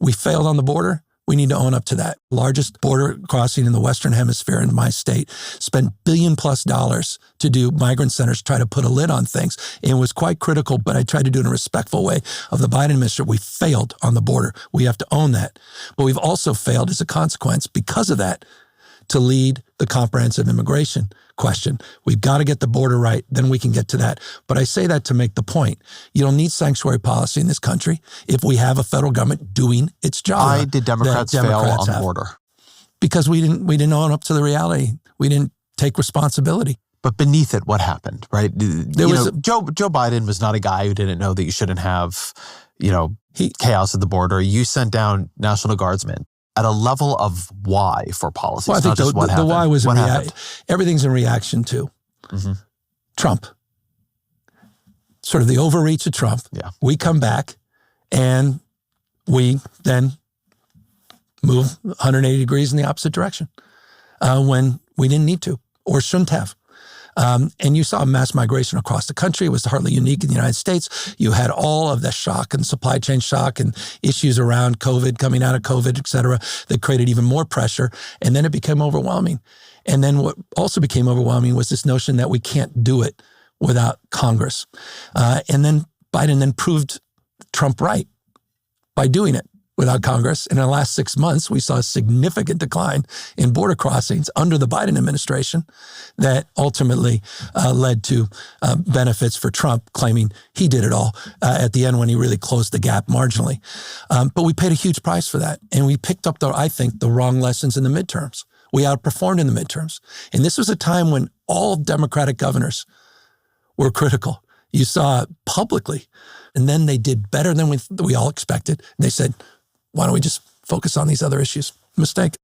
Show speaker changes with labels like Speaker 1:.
Speaker 1: We failed on the border. We need to own up to that. Largest border crossing in the Western Hemisphere in my state, spent $1 billion+ to do migrant centers, try to put a lid on things. It was quite critical, but I tried to do it in a respectful way of the Biden administration. We failed on the border. We have to own that. But we've also failed as a consequence because of that to lead the comprehensive immigration question. We've got to get the border right, then we can get to that. But I say that to make the point. You don't need sanctuary policy in this country if we have a federal government doing its job.
Speaker 2: Why did Democrats fail on the border?
Speaker 1: Because we didn't own up to the reality. We didn't take responsibility.
Speaker 2: But beneath it, what happened, right? Joe Biden was not a guy who didn't know that you shouldn't have, chaos at the border. You sent down National Guardsmen at a level of why for policy.
Speaker 1: Well, I think the why was everything's in reaction to Trump. Sort of the overreach of Trump.
Speaker 2: Yeah.
Speaker 1: We come back and we then move 180 degrees in the opposite direction when we didn't need to or shouldn't have. And you saw mass migration across the country. It was hardly unique in the United States. You had all of the shock and supply chain shock and issues around COVID, coming out of COVID, et cetera, that created even more pressure. And then it became overwhelming. And then what also became overwhelming was this notion that we can't do it without Congress. And then Biden then proved Trump right by doing it without Congress. And in the last 6 months, we saw a significant decline in border crossings under the Biden administration that ultimately led to benefits for Trump, claiming he did it all at the end when he really closed the gap marginally. But we paid a huge price for that. And we picked up, I think, the wrong lessons in the midterms. We outperformed in the midterms. And this was a time when all Democratic governors were critical. You saw it publicly. And then they did better than we all expected. And they said, why don't we just focus on these other issues? Mistake.